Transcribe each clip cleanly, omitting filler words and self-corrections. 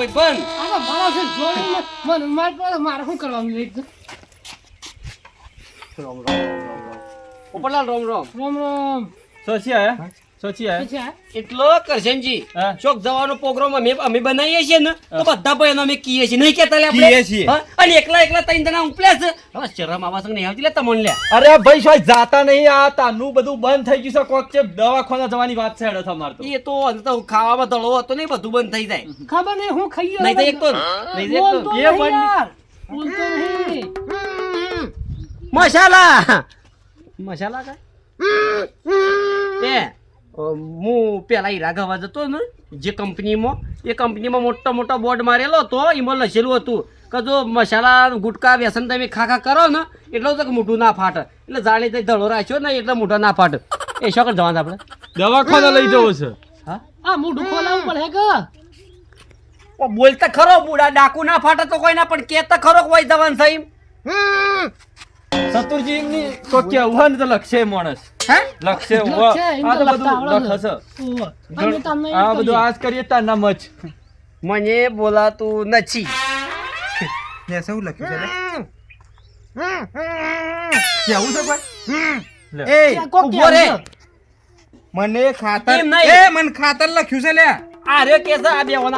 ભાઈ બંધ આ મારા છે જોડે મારે શું કરવાનું લઈ રામ પોપટલાલ રામ રામ રામ રામ સોચી આયા એટલો કરશનજી હા. ચોક જવાનો પ્રોગ્રામ અમે બનાવીએ છીએ ને તો બધા ભાઈઓને અમે કીએ છીએ નહીં કહેતા લે આપણે? કીએ છીએ. હા? અને એકલા ત્રણ જણા ઉપલ્યા છે હવે શરમ આવા સંગ નહીં આવતી લે તમને લે અરે ભાઈ શોય જાતા નહીં આ તાનું બધું બંધ થઈ ગયું છે કોક છે દવાખાના જવાની વાત છે હેડો તમાર તો એ તો અંત તો ખાવામાં દળો હતો નહીં બધું બંધ થઈ જાય ખબર નહીં હું ખાઈ ગયો નહીં તો એક તો નહીં તો એક તો બોલતો એ નહીં બંધ- યાર બોલતો નહીં મસાલા મસાલા કા એ હું પેલા હીરા ગવા જતો ને જે કંપનીમાં એ કંપનીમાં મોટો બોર્ડ મારેલો હતો એમાં લખેલું હતું કે જો મસાલા ગુટકા વ્યસન તમે ખા કરો ને એટલો તો મોઢું ના ફાટે એટલે જાણી દઈ ધડો રાખ્યો ને એટલે મોઢા ના ફાટે એ શું કર જવાનું આપણે દવાખાના લઈ જવો છે હા આ મોઢું ખોલાવું પડે કે ઓ બોલતા ખરો બુડા ડાકુ ના ફાટે તો કોઈ ના પણ કેતા ખરો કોઈ જવાનું થઈ સતુરજી ની તો કેવું ને તો લક્ષે માણસ હે લક્ષે લક્ષે, એમ આ તો તો લખતા બધું આવડે લખ છે. હશે અમે તમને એમ આ બધું કહીએ. આજ કરીએ તારના મચ મને બોલાતું નથી ને શું લખ્યું છે લે? કેવું છે ભાઈ લે. એ ત્યાં કોક ઉભો રે. કહેવું છે. મને ખાતર એમ નહીં. એ મને ખાતર લખ્યું છે લે. આ રે કે છે આ બેવન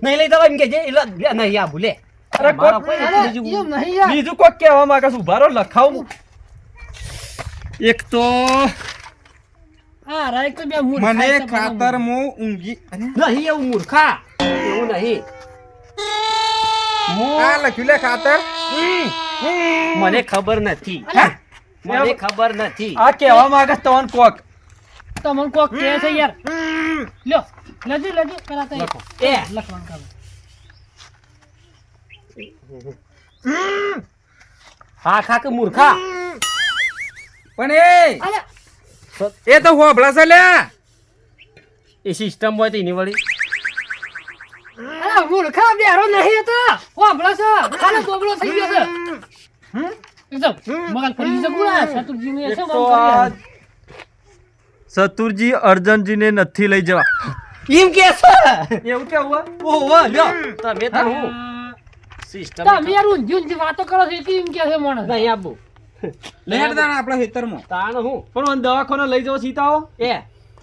નહીં લઈ જવા એમ કે છે એટલે લે નહીં આ ભૂલે અરે મારો કોક- કોઈ અરે, બીજું એમ નહીં યાર. બીજું કોક કહેવા માંગે છે ઉભા રહો લખાવું એક તો હા, રાઈટ તો બે મૂળ મને ખાય છે ખાતર બધા. મો ઊંઘી અરે નહીં એવું મૂર્ખા એવું નહીં આ લખ્યું લે ખાતર. મને ખબર નથી અલા, મને ખબર નથી આ કહેવા માંગે છે તવન કોક તમને કોક કહે છે યાર લ્યો લેજો પેલા તો લખો. એ લખવાનું કામ હા ખા કે મૂર્ખા પણ અરે એ તો હોભળા છે લે. એ સિસ્ટમ હોય તો એની વળી અરે મૂર્ખા બેરો નહીં હતા વાપડા છે ખાલી બોબડો થઈ ગયો છે એકદમ મગજ ફરી જશે ગુણા શત્રુજી ને એક શું તો કામ આ કરી સતુરજી અર્જનજીને નથી લઈ જવા એમ કે છે એવું કેવું ઓહો લ્યો તમે તો હું સિસ્ટમ તમે યાર ઊંધી વાતો કરો છો એટલે એમ કે છે માણસ નહીં આપું લેટ દાણા આપણા ખેતરમાં. તાણ હું પણ મને દવાખાના લઈ જવો સીતાઓ એ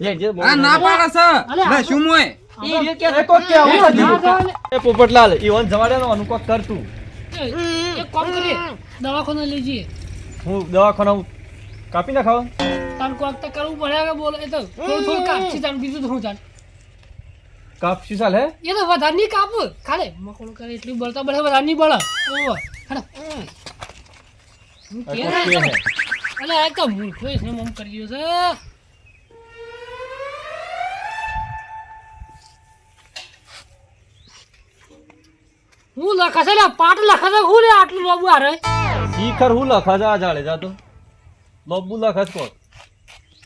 લેજે આ ના પાડે છે અલે, લે શું મોય ઈ રે કે એ કોક કેવું એ છે ના જાણે. એ પોપટલાલ ઈવન જવાડે નું કોક કર તું એક કામ કરીએ દવાખાને લઈ જઈએ હું દવાખાના કાપી ના ખાવ તાન કોક તો કરવું પડે કે બોલો એ તો થોડું કાપછી તાન બીજું તો હું જાણ કાપશી ચાલ હે એ તો વધારે નહીં કાપ ખાલે મકોડું કરે એટલું બળતા બળે વધારે નહીં બળે ઓહો હેડો હું કે આ કોક કે હે અલે આ તો મૂર્ખો છે મમ કર્યો છે હું લખા છે લે પાટ લખા છે હું લે આટલું લોબુ આરે શીખર હું લખા જા જાડે જા તો લોબુ લખા જ કોક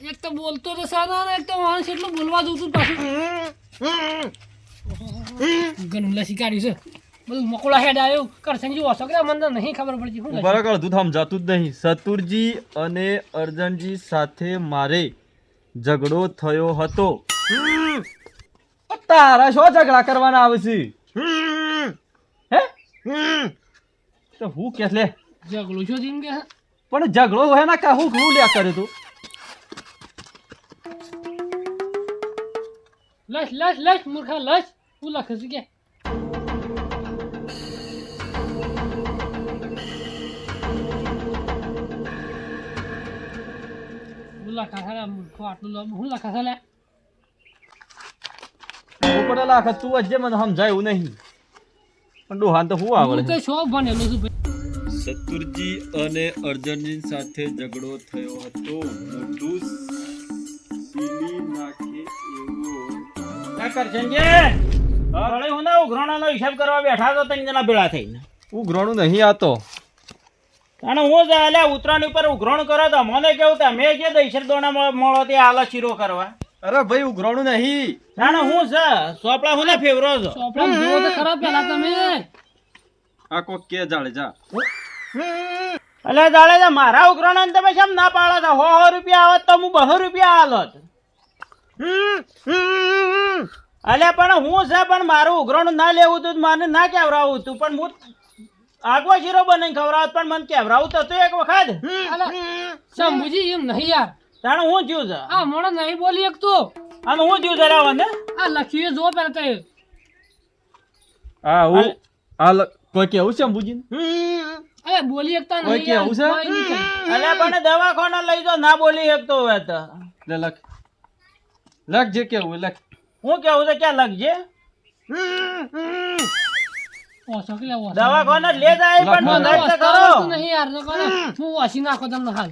એક તો બોલતો તો સારા ને એક તો માણસ એટલું બોલવા દઉં છું પાછું ગનુલા શીખાડ્યું છે બધું મકોડા હેડ આવ્યું કરશનજી ઓછો કે મને તો નહીં ખબર પડતી હું ઉભા કર તું સમજાતું જ નહીં સતુરજી અને અર્જનજી સાથે મારે ઝઘડો થયો હતો તારા શું ઝઘડા કરવાના આવે છે હે તો હું કે લે ઝઘડું છો જીમ કે પણ ઝઘડો હોય ના કા હું લ્યા કરે તું લસ મૂર્ખા લસ હું લખે છે કે હું લખા છે મૂર્ખો આટલું લોબ હું લખા છે લે ઉપર લાખ તું અજે મને સમજાય એવું નહીં પણ ડોહાન તો હું હું આવડે તો શો ભણેલો છું ભાઈ સતુરજી અને અર્જનજી સાથે ઝઘડો થયો હતો મોઢું પીલી નાખે એવો કરશનજી અરે હું ના ઉઘરાણાનો હિસાબ કરવા બેઠા તો ત્રણ જણા ભેળા થઈને ઉઘરાણું નહીં આતો અને હું જ અલ્યા ઉત્તરાયણ ઉપર ઉઘરાણ કરો તો મને કેવું તમે જે દહીસર દોણા મળો તે આલા શીરો કરવા અરે ભાઈ ઉઘરાણું નહીં જાણે હું છે સોપડા હું ને ફેવરો છો ચોપડા જોવો તો ખરા પેલા તમે આ કોક કે જાડે જા એટલે જાણે છે મારા ઉઘરાણ તમે કેમ ના પાડો છો 100 રૂપિયા આવત તો હું 200 રૂપિયા આલત અલ્યા પણ હું છે પણ મારું ઉઘરાણું ના લેવું હતું મને ના કેવરાવું હતું પણ હું આગવા શીરો બનાવીને ખવડાવત પણ મને કેવરાવું તો હતું એક વખત અલા, શંભુજી એમ નહીં યાર તાણે હું જ્યું છે આ મોણો નહીં બોલી એક તો અને હું જ્યું જરા ને આ લખ્યું જો પેલા તે કોઈ કેવું છે અંબુજી અરે બોલી એકતા ઓય નહીં કે આવું છે? કોઈ નહીં કહે. અલ્યા પણ દવાખાના લઈ જાઓ ના બોલી શકતો હોય તો લે લખ લખ જે કેવું લખ હું કેવું છે ક્યાં લગજે ઓછો કે ઓછો. દવાખાના લે જાય પણ લખ, નોંધાઈ તો વસ્તુ કરો આવડતું નહીં યાર ન કરો. હું વાસી નાખો તમને હાલ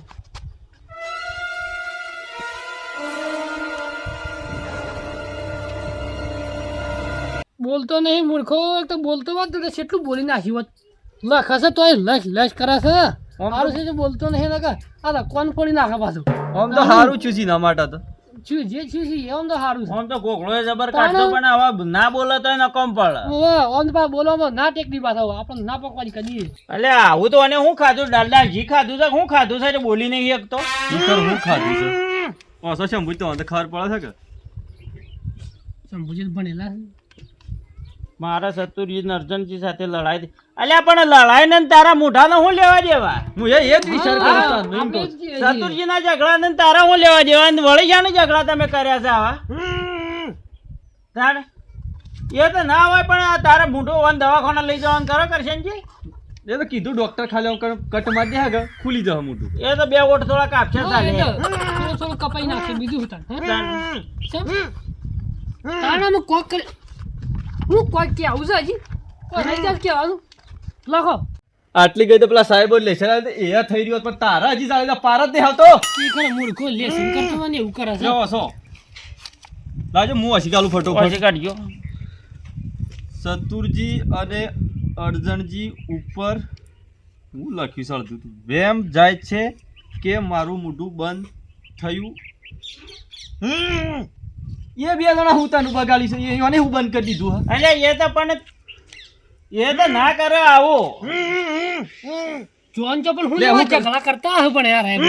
બોલતો નહીં મૂર્ખો એક તો બોલતો વાત તો કેટલું બોલી નાખ્યું હોત લખ હશે તોય લખ લખ કરે છે સારું છે જે બોલતો નહીં લખા આ કોણ ફોડી નાખે પાછું આમ તો સારું છું સીના માટે તો છું જે છું છે એમ તો સારું છે આમ તો ગોગળો જબર કાઢતો પણ હવે ના બોલે તો એને કમ પડે ઓવે, ઓમ તો પાછું બોલવામાં ના ટેકની પાછા આપણે ના પકવાની કદી અલ્યા આવું તો અને હું ખાધું દાલદાર ઘી ખાધું છે હું ખાધું છે એટલે બોલી નહીં શકતો ઈકર હું ખાધું છે ઓછો શંભુ તો મને ખબર પડે છે કે શંભુજી ભણેલા છે. મારા સતુરજી નરજનજી સાથે લડાઈ થઈ. અલ્યા પણ લડાઈ ને તારા મોઢાને હું લેવા દેવા હું એ જ વિચાર કરતો હતો, નહીં આપણે કહું. જ કહીએ છીએ. સતુરજી ના ઝઘડા ને તારા હું લેવા દેવા અને વળી જાને ઝઘડા તમે કર્યા છે આવા તારે એ તો ના હોય પણ આ તારા મોઢું વાન દવાખાના લઈ જવાનું કરો કરશનજી એ તો કીધું ડોક્ટર ખાલી આમ કટ મારી દે આગળ ખુલી જશે મોટું એ તો બે ઓઠ થોડા કાપશે હા, ચાલે એ તો થોડું થોડું કપાઈ નાખશે બીજું શું થાય, હે? તારામાં કોક કરે હું કોઈ કે આવું છે હજી કોઈ નહીં જાત કહેવાનું લખો આટલી ગઈ તો પેલા સાહેબો લેશે એ થઈ રહ્યો પણ તારા હજી ચાલે પાર જ નહીં આવતો ઈ ખરે મૂર્ખો લેસન કરતો મને એવું કરે છે જો છો લાજો હું હસી ગાલું પછી ફટોફટ કાઢજો સતુરજી અને અર્જણજી ઉપર હું લખ્યું સળતું હતું વેમ જાય છે કે મારું મોઢું બંધ થયું એ બે જણા હું તને બગાડી છે એને હું બંધ કરી દીધું હા અલ્યા એ તો પણ એ તો ના કરે આવો જોન ચો પણ હું લે, લેવા હું કર- ઝઘડા કરતા હે પણ યાર એમ.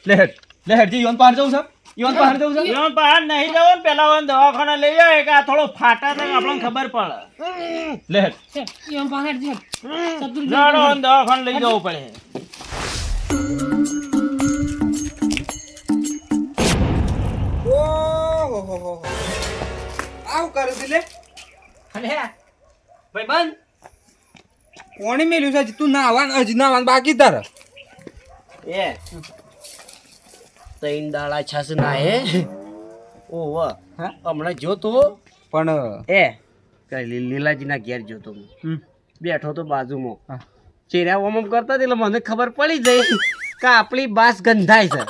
લેહેડ લેહેડજી યોન પાર જવું છે યોન પાર જવું છે એમાં બહાર નહીં જવો ને પેલા વાન દવાખાના લઈ જાવ કે આ થોડો ફાટા થાય આપણને ખબર પડે લેહેડ છે, ઈ આમ પાછળ છે. ચતુર્જી જાડો વાન દવાખાને લઈ જવું પડે ઓહો આવું કરે છે લે અલ્યા ભાઈ બંધ કોણે મેલ્યું છે હજી તું નાવાન હજી નાવાન બાકી તારે એ તૈન દાડા છાસ ના હે ઓવ હા? હમણાં જોતો પણ એ લીલાજી ના ઘેર જોતો હું બેઠો તો બાજુમાં હા. ચેર્યા ઓમ ઓમ કરતા હતા એટલે મને ખબર પડી જાય કે આપણી બાસ ગંધાય છે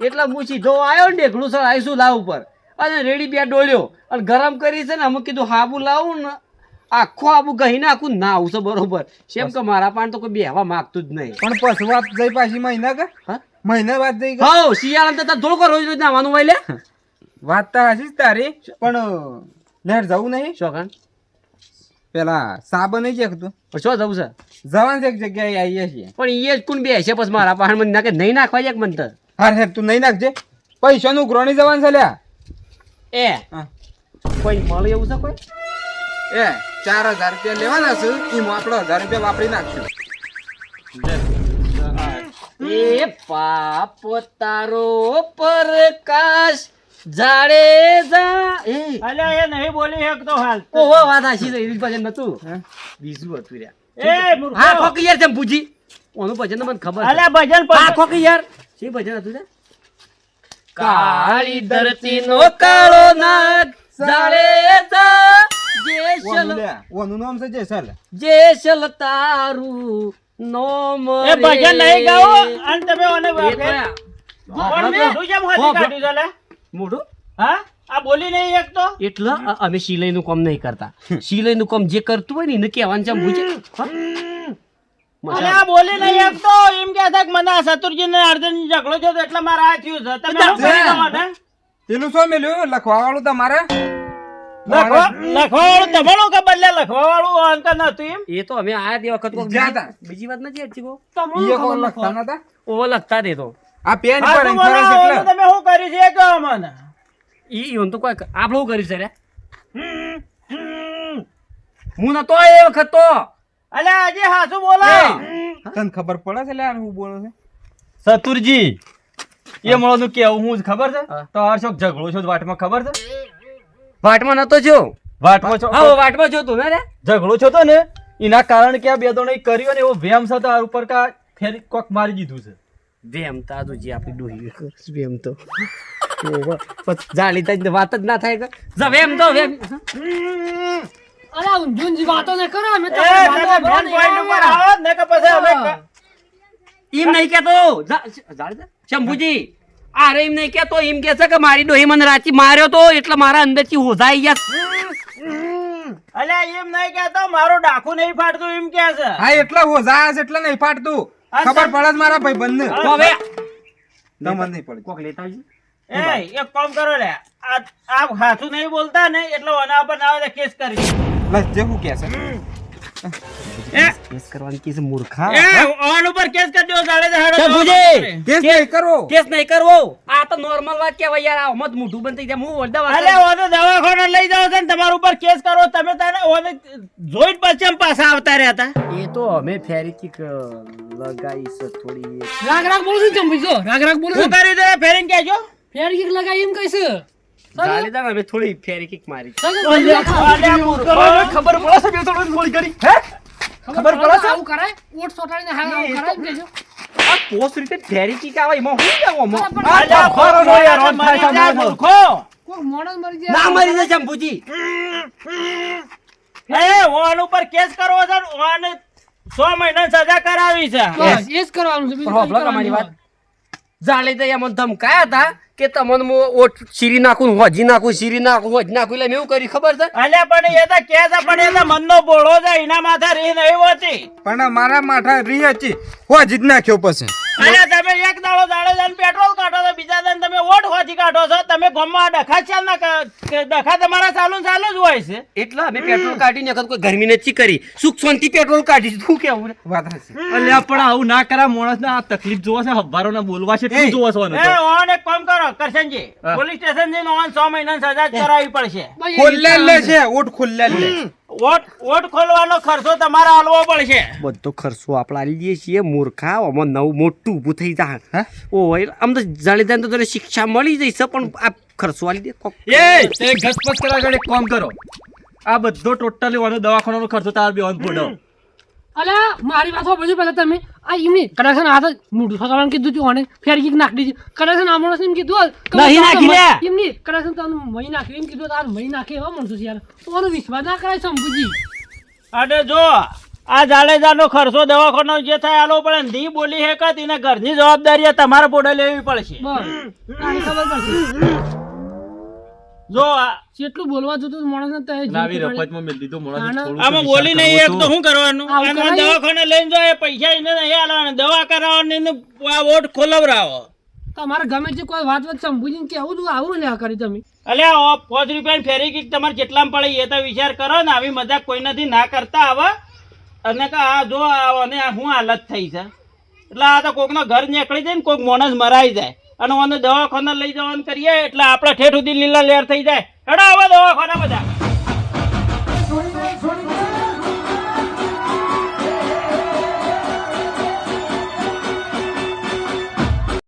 એટલે હું સીધો આવ્યો ને ઢેકડું સર આવીશું લાવ ઉપર અને રેડી બે ડોળ્યો અને ગરમ કરી છે ને અમે કીધું હાબુ લાવું ને આખું આબુ ગહીને આખું ના આવું છે બરોબર કેમ કે મારા પાસે તો કોઈ બેહવા માંગતું જ નહીં પણ પછી વાત જઈ પાછી મહિના કે હા મહિના વાત જઈ હઉ શિયાળા તો થોડુંક રોજ રોજ નાવાનું હોય લે વાત તો હજી જ તારી પણ લહેર જવું નહીં શોખાન પેલા સાબન નહીં જતું શું જવું છે જવાનું છે એક જગ્યાએ આવીએ છીએ પણ એ જ કોણ બેસે પછી મારા પાસે મને નાખે નહીં નાખવા જાય મને તો હાર હેર તું નહીં નાખજે પૈસાનું ઉઘરાણી જવાનું છે લ્યા એ હા. કોઈ મળે એવું છે કોઈ એ 4000 રૂપિયા લેવાના છે એમાં આપણે 1000 રૂપિયા વાપરી નાખશું એ પાપ તારો પ્રકાશ જાડે જા એ અલ્યા એ નહીં બોલી શકતો હાલ ઓહો વાત આશી છે એવી ભજન નતું બીજું હતું યાર એ મૂર્ખો. હા ખોકી યાર તેમ પૂછી ઓનું ભજન તો મને ખબર છે. અલ્યા ભજન હા પણ ખોકી યાર શી ભજન હતું રે કાળી ધરતી નો કાળો નાગ જાડે જા ઓનું લ્યા ઓનું નામ છે જેસલ જેસલ તારું નોમ એ ભજન નહીં ગાઓ અને તમે ઓને એ તો પણ યાર. મોઢું કેમ હાથી હોભળો. કાઢ્યું છે લે? મોઢું હા આ બોલી નહીં શકતો એટલે અમે સિલાઈનું કામ નહીં કરતા સિલાઈનું કામ જે કરતું હોય ને એને કહેવાનું છે મૂજે અને આ બોલી નહીં શકતો એમ કે છે કે મને આ સતુરજી ને અર્જુન ઝઘડો થયો તો એટલે મારે આ થયું છે તમે શું કરી દો મને? પેલું શું મેલ્યું લખવા વાળું તમારે લખવાવાળું તમારું કે બદલે લખવાવાળું અંક નતું એમ એ તો અમે આયા તે વખત કોક જ્યાં તા. બીજી વાત નથી હજી કો ઈ કોણ લખતા નતા ઓ લખતા દે તો આ પેન હા, પર તું ફરસ મને એટલે તમે શું કર્યું છે એ કહો મને ઈ ઈવન તો કોઈ આપણે શું કર્યું છે રે હું નતો એ વખત તો અલ્યા આજે હાસુ બોલો તને ખબર પડે છે લ્યા હું બોલું છે સતુરજી એ મળવાનું કેવું હું જ ખબર છે હા. તો આ શોક ઝઘડો છો વાટમાં ખબર છે વાટમાં નતો જો વાટમાં છો હા વાટમાં જો તું ને ઝઘડો છો તો ને એના કારણ કે આ બે દોણે કર્યો ને એવો વેમ છે તાર ઉપર કા ફેરી કોક મારી દીધું છે વેમ તા તો જે આપણી ડોહી વેમ તો જાણી તા વાત જ ના થાય કે જા વેમ તો વેમ અરે ઊંધું વાતો ને કરો અમે એ તમે મેન પોઈન્ટ ઉપર આવો ને કે પછી અમે એમ નહીં કેતો શંભુજી અરે એમ નહીં કેતો એમ કે છે કે મારી ડોહી મને રાચી માર્યો તો એટલે મારા અંદરથી હોજાઈ ગયા અલ્યા એમ નહીં કહેતો મારું ડાકુ નહીં ફાટતું એમ કે છે હા એટલા હોજા છે એટલે નહીં ફાટતું ખબર પડે છે મારા ભાઈ બંને તો હવે તમને નહીં પડે કોક લેતા આવજો. એ એક કામ કરો લે આ હાથું નહીં બોલતા ને એટલે ઓના ઉપર ના આવે કેસ કરી બસ જે હું કે છે કેસ કરવાની કેસ મૂર્ખા એ ઓન ઉપર કેસ કરી દો સાડે શંભુજી કેસ નહીં કરો કેસ નહીં કરવો આ તો નોર્મલ વાત કહેવાય યાર આ મત મોઢું બંધ થઈ જાય હું વળદા વાત અલે ઓને દવાખાને લઈ જાવ છે ને તમારા ઉપર કેસ કરો તમે તારે ઓને જોઈન્ટ પછી પાછા આવતા રહ્યા હતા એ તો અમે ફેરી કિક લગાઈ છે થોડી રાગ રાગ બોલું છું ચંપી જો રાગ રાગ બોલું શું છું કર્યું તે ફેરીને કહેજો ફેર કિક લગાઈ એમ કહીશ જાણી તા અમે થોડી ફેરી કિક મારી અલે આ મૂર્ખો. ખબર પડે છે બે દોણે થોડી કરી હે ખબર પડે છે આવું કરાય ઓટ સોટાડીને હા આવું કરાય એમ કહેજો આ પોસ્ટ રીતે ફેરી કિક આવે એમાં હું જાવ આમાં અલે આ ખરો નો યાર, મૂર્ખો, થાય છે મરી જા, મૂર્ખો. મૂર્ખો. કોઈ મોણસ મરી જાય ના મરી જાય શંભુજી એ ઓન ઉપર કેસ કરવો છે ને ઓને 100 મહિના સજા કરાવી છે બસ એ જ કરવાનું છે બીજું પણ કંઈ હોભળો તમારી કરવાનું વાત જાણી તા એમાં ધમકાયા હતા કે તમને હું ઓટ શીરી નાખું હોજી નાખું શીરી નાખું હોજી નાખું એટલે મેં એવું કર્યું ખબર છે અલ્યા પણ એ તો કે છે પણ એ તો મનનો બોળો છે એના માથે રી નહીં હોતી પણ મારા માથા રી હતી હો જીત નાખ્યો પછી અલ્યા તમે એક દાડો દાડે જઈને પેટ્રોલ કાઢો છો બીજા દાડે તમે ઓટ હોજી કાઢો છો તમે ગામમાં ડખા ચાલ ના ડખા તમારા ચાલુ જ હોય છે એટલે અમે પેટ્રોલ કાઢીને વખત કોઈ ગરમી નથી કરી સુખ શાંતિ પેટ્રોલ કાઢી શું કેવું વાત હશે અલ્યા પણ આવું ના કરા માણસ આ તકલીફ જોવા છે હવારો ના બોલવા છે એટલું જોવા છે એ ઓન એક કામ કરો કરશનજી પોલીસ સ્ટેશન જઈને ઓન 100 મહિનાની સજા જ કરાવી પડશે બસ એ ખોલ્લે લે છે ઓટ ખોલ્લે લે ઓટ ખોલવાનો ખર્ચો તમારે આલવો પડશે બધો ખર્ચો આપણે આલી દઈએ છીએ મૂર્ખા આમાં નવું મોટું ઊભું થઈ જાય હા? ઓ આમ તો જાણી જાય તો તને શિક્ષા મળી જઈશ પણ આ ખર્ચો આલી દે કોક એ તે ઘસપસ કરવા આગળ એક કામ કરો આ બધો ટોટલી વાનો દવાખાનાનો ખર્ચો તાર બે ઓન ફોડો અલ્યા મારી વાત સાંભળજો પહેલા તમે આ એમની કદાચ છે ને આ તો મોઢું સોટાડવાનું કીધું તું ઓને ફેર કિક નાખી દીધી કદાચ છે ને આ માણસને એમ કીધું હોત કે નહીં નાખી લે. એમની કદાચ છે ને તારું મહી નાખી એમ કીધું તારું મહી નાખે એવા માણસો છે યાર ઓનો વિશ્વાસ ના કરાય શંભુજી અને જો આ જાડેજાનો ખર્ચો દવાખાનો જે થાય આલો પડે ને ધી બોલી હે કે તેના ઘરની જવાબદારી તમારે પોડે લેવી પડશે બસ આને ખબર પડશે જો જેટલું બોલવા જતું માણસને તો એ જીવ નાવી પકડે. રફતમાં મેં લીધો મોણસ આના- થોડું આમાં વિચાર બોલી નહીં એક કરવો તો શું કરવાનું આવું અને કરાય? દવાખાને લઈને જાય પૈસા એને નહીં આલવાના દવા કરાવવાની ને આ વોટ ખોલવરાવો તમારે ગમે તે કોઈ વાત શંભુજીને કેવું તું આવું ને આ કરી તમે અલ્યા 5 રૂપિયાની ફેરી કિક તમારે કેટલામાં પડે એ તો વિચાર કરો ને આવી મજાક કોઈ નથી ના કરતા આવા અને કે આ જો અને આ શું હાલત થઈ છે એટલે આ તો કોકનો ઘર નીકળી જાય ને કોક માણસ મરાઈ જાય અને ઓને દવાખાને લઈ જવાનું કરીએ એટલે આપણે ઠેઠ સુધી લીલા લેર થઈ જાય હેડો આવા દવાખાના બધા